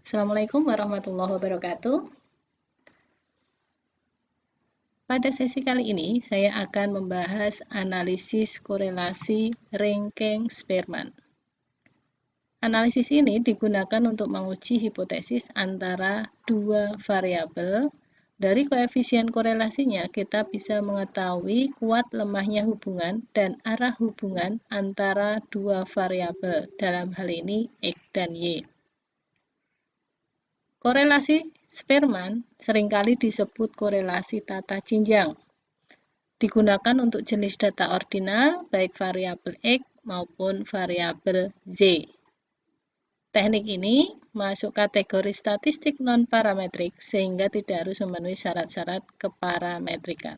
Assalamualaikum warahmatullahi wabarakatuh. Pada sesi kali ini, saya akan membahas analisis korelasi Rankin Spearman. Analisis ini digunakan untuk menguji hipotesis antara dua variabel. Dari koefisien korelasinya, kita bisa mengetahui kuat lemahnya hubungan dan arah hubungan antara dua variabel, dalam hal ini X dan Y. Korelasi Spearman seringkali disebut korelasi tata jinjang. Digunakan untuk jenis data ordinal, baik variabel X maupun variabel Z. Teknik ini masuk kategori statistik non-parametrik sehingga tidak harus memenuhi syarat-syarat keparametrikan.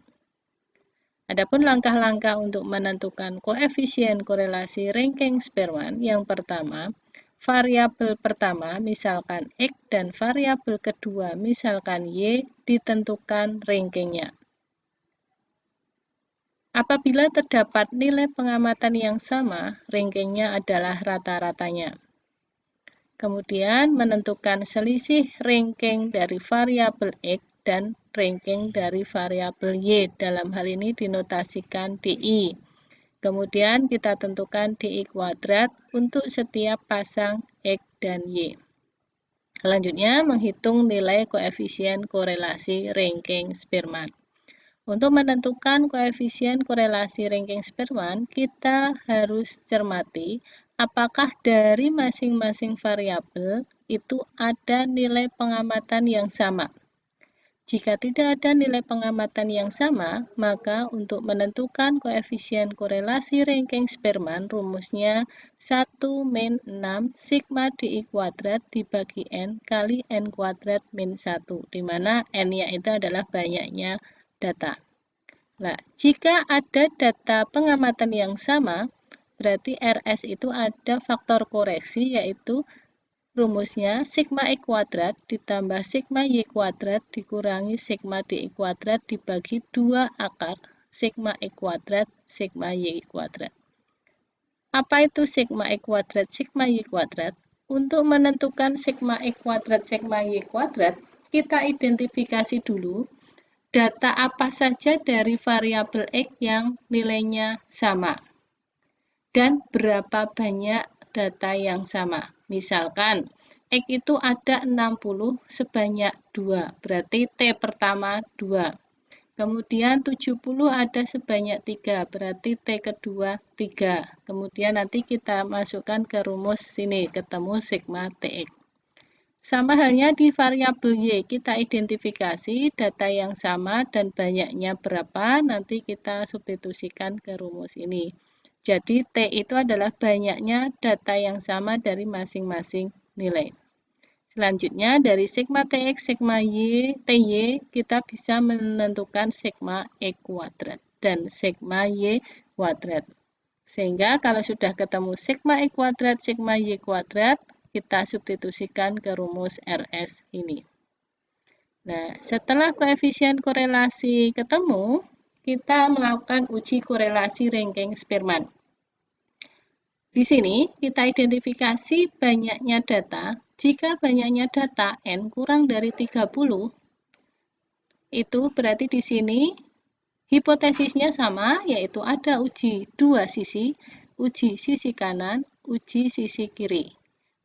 Adapun langkah-langkah untuk menentukan koefisien korelasi Rankin Spearman yang pertama, variabel pertama misalkan X dan variabel kedua misalkan Y ditentukan rankingnya. Apabila terdapat nilai pengamatan yang sama, rankingnya adalah rata-ratanya. Kemudian menentukan selisih ranking dari variabel X dan ranking dari variabel Y. Dalam hal ini dinotasikan DI. Kemudian kita tentukan DI kuadrat untuk setiap pasang X dan Y. Selanjutnya menghitung nilai koefisien korelasi Rankin Spearman. Untuk menentukan koefisien korelasi Rankin Spearman, kita harus cermati apakah dari masing-masing variabel itu ada nilai pengamatan yang sama. Jika tidak ada nilai pengamatan yang sama, maka untuk menentukan koefisien korelasi Rankin Spearman, rumusnya 1 min 6 sigma DI kuadrat dibagi N kali N kuadrat min 1, di mana N-nya itu adalah banyaknya data. Nah, jika ada data pengamatan yang sama, berarti RS itu ada faktor koreksi, yaitu rumusnya sigma X kuadrat ditambah sigma Y kuadrat dikurangi sigma DI kuadrat dibagi 2 akar sigma X kuadrat sigma Y kuadrat. Apa itu sigma X kuadrat sigma Y kuadrat? Untuk menentukan sigma X kuadrat sigma Y kuadrat, kita identifikasi dulu data apa saja dari variabel X yang nilainya sama dan berapa banyak data yang sama. Misalkan X itu ada 60 sebanyak 2, berarti T pertama 2. Kemudian 70 ada sebanyak 3, berarti T kedua 3. Kemudian nanti kita masukkan ke rumus sini, ketemu sigma TX. Sama halnya di variabel Y, kita identifikasi data yang sama dan banyaknya berapa, nanti kita substitusikan ke rumus ini. Jadi T itu adalah banyaknya data yang sama dari masing-masing nilai. Selanjutnya dari sigma TX, sigma Y, TY, kita bisa menentukan sigma X kuadrat dan sigma Y kuadrat. Sehingga kalau sudah ketemu sigma X kuadrat, sigma Y kuadrat, kita substitusikan ke rumus RS ini. Nah, setelah koefisien korelasi ketemu, kita melakukan uji korelasi Rankin Spearman. Di sini kita identifikasi banyaknya data. Jika banyaknya data N kurang dari 30, itu berarti di sini hipotesisnya sama, yaitu ada uji dua sisi, uji sisi kanan, uji sisi kiri.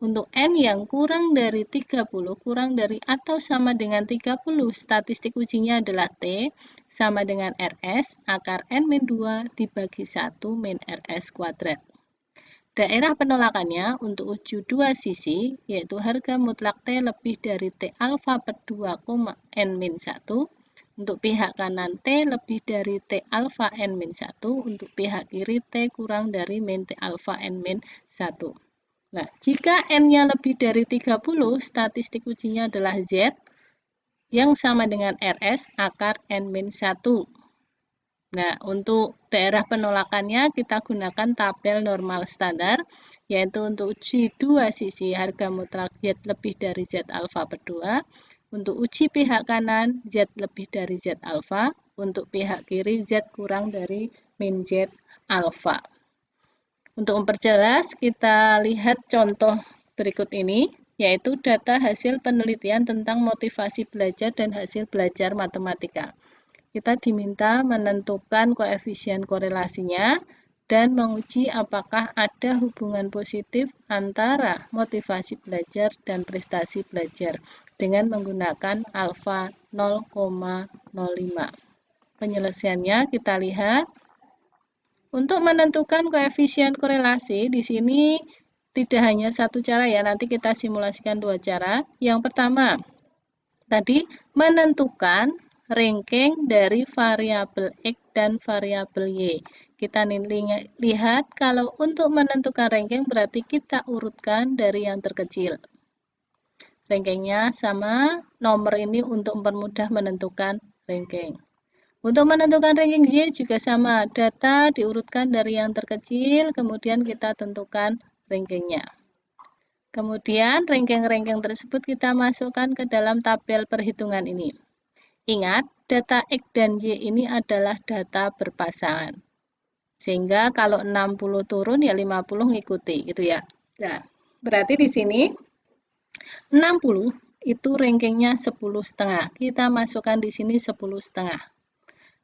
Untuk N yang kurang dari 30, kurang dari atau sama dengan 30, statistik ujinya adalah T, sama dengan RS, akar N-2 dibagi 1 min RS kuadrat. Daerah penolakannya untuk uji dua sisi, yaitu harga mutlak T lebih dari T alfa per 2, N-1, untuk pihak kanan T lebih dari T alfa N-1, untuk pihak kiri T kurang dari min T alfa N-1. Nah, jika N-nya lebih dari 30, statistik ujinya adalah Z, yang sama dengan RS akar N-1. Nah, untuk daerah penolakannya kita gunakan tabel normal standar, yaitu untuk uji dua sisi harga mutlak Z lebih dari Z alfa per 2, untuk uji pihak kanan Z lebih dari Z alfa, untuk pihak kiri Z kurang dari min Z alfa. Untuk memperjelas, kita lihat contoh berikut ini, yaitu data hasil penelitian tentang motivasi belajar dan hasil belajar matematika. Kita diminta menentukan koefisien korelasinya dan menguji apakah ada hubungan positif antara motivasi belajar dan prestasi belajar dengan menggunakan alfa 0,05. Penyelesaiannya kita lihat. Untuk menentukan koefisien korelasi, di sini tidak hanya satu cara ya, nanti kita simulasikan dua cara. Yang pertama, tadi menentukan ranking dari variabel X dan variabel Y. Kita lihat kalau untuk menentukan ranking berarti kita urutkan dari yang terkecil. Rankingnya sama, nomor ini untuk mempermudah menentukan ranking. Untuk menentukan ranking Y juga sama, data diurutkan dari yang terkecil, kemudian kita tentukan rankingnya. Kemudian ranking-ranking tersebut kita masukkan ke dalam tabel perhitungan ini. Ingat, data X dan Y ini adalah data berpasangan. Sehingga kalau 60 turun ya 50 ngikuti gitu ya. Nah, berarti di sini 60 itu rankingnya 10,5. Kita masukkan di sini 10,5.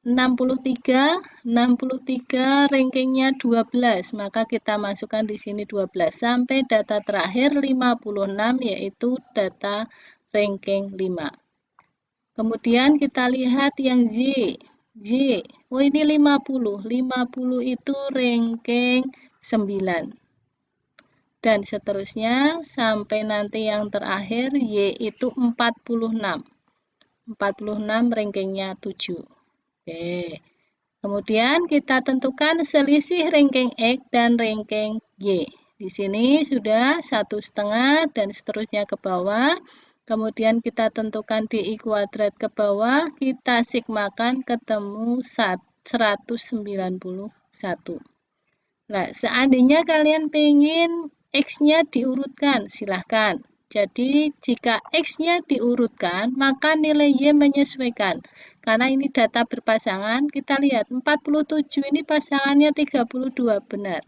63 rankingnya 12, maka kita masukkan di sini 12 sampai data terakhir 56 yaitu data ranking 5. Kemudian kita lihat yang Y. Oh ini 50 itu ranking 9. Dan seterusnya sampai nanti yang terakhir Y itu 46. 46 rankingnya 7. Oke. Kemudian kita tentukan selisih ranking X dan ranking Y. Di sini sudah 1,5 dan seterusnya ke bawah. Kemudian kita tentukan DI kuadrat ke bawah, kita sigmakan ketemu 191. Nah, seandainya kalian pengen X-nya diurutkan, silahkan. Jadi, jika X-nya diurutkan, maka nilai Y menyesuaikan. Karena ini data berpasangan, kita lihat 47 ini pasangannya 32, benar.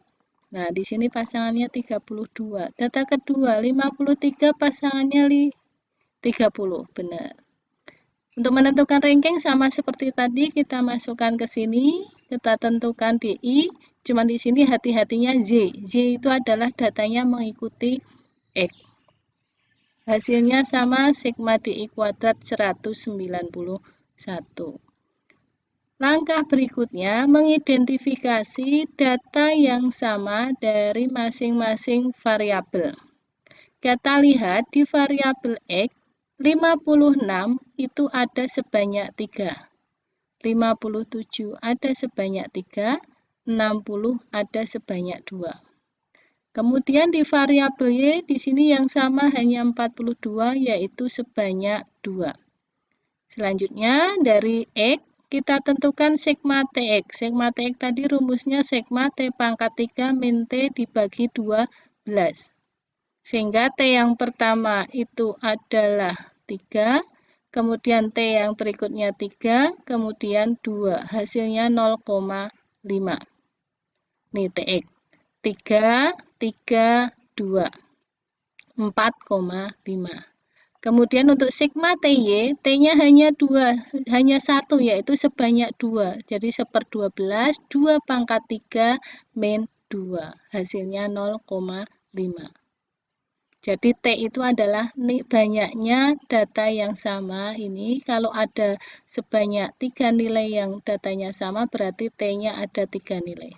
Nah, di sini pasangannya 32. Data kedua, 53 pasangannya 30, benar. Untuk menentukan ranking sama seperti tadi, kita masukkan ke sini, kita tentukan DI, cuman di sini hati-hatinya Z. Z itu adalah datanya mengikuti X. Hasilnya sama, sigma DI kuadrat 191. Langkah berikutnya, mengidentifikasi data yang sama dari masing-masing variabel. Kita lihat di variabel X, 56 itu ada sebanyak 3. 57 ada sebanyak 3, 60 ada sebanyak 2. Kemudian di variabel Y di sini yang sama hanya 42 yaitu sebanyak 2. Selanjutnya dari X kita tentukan sigma TX. Sigma TX tadi rumusnya sigma T pangkat 3 min T dibagi 12. Sehingga T yang pertama itu adalah 3, kemudian T yang berikutnya 3, kemudian 2. Hasilnya 0,5. Nih TX. 3, 3, 2. 4,5. Kemudian untuk sigma TY, T-nya hanya 2, hanya 1, yaitu sebanyak 2. Jadi 1/12, 2 pangkat 3 min 2. Hasilnya 0,5. Jadi T itu adalah banyaknya data yang sama ini. Kalau ada sebanyak 3 nilai yang datanya sama, berarti T-nya ada 3 nilai.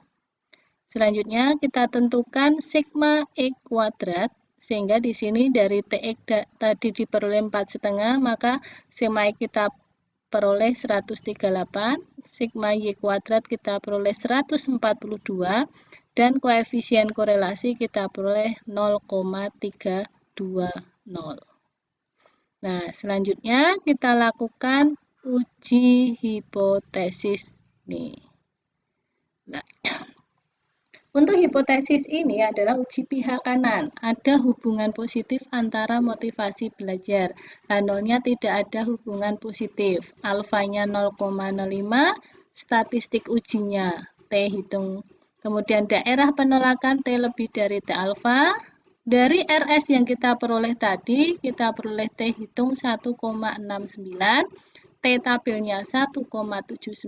Selanjutnya kita tentukan sigma X kuadrat. Sehingga di sini dari TX tadi diperoleh 4,5, maka sigma X kita peroleh 138, sigma Y kuadrat kita peroleh 142, dan koefisien korelasi kita peroleh 0,320. Nah, selanjutnya kita lakukan uji hipotesis nih. Nah, untuk hipotesis ini adalah uji pihak kanan. Ada hubungan positif antara motivasi belajar. H0-nya tidak ada hubungan positif. Alfanya 0,05, statistik ujinya T hitung. Kemudian daerah penolakan T lebih dari T alfa. Dari RS yang kita peroleh tadi, kita peroleh T hitung 1,69, T tabelnya 1,796,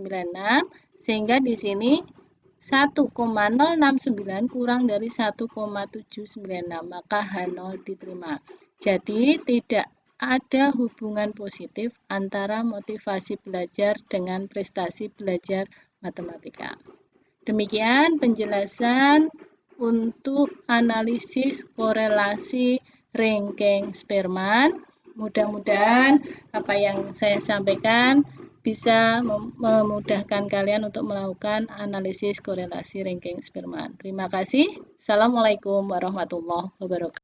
sehingga di sini 1,069 kurang dari 1,796, maka H0 diterima. Jadi tidak ada hubungan positif antara motivasi belajar dengan prestasi belajar matematika. Demikian penjelasan untuk analisis korelasi ranking Spearman. Mudah-mudahan apa yang saya sampaikan bisa memudahkan kalian untuk melakukan analisis korelasi ranking Spearman. Terima kasih. Assalamualaikum warahmatullahi wabarakatuh.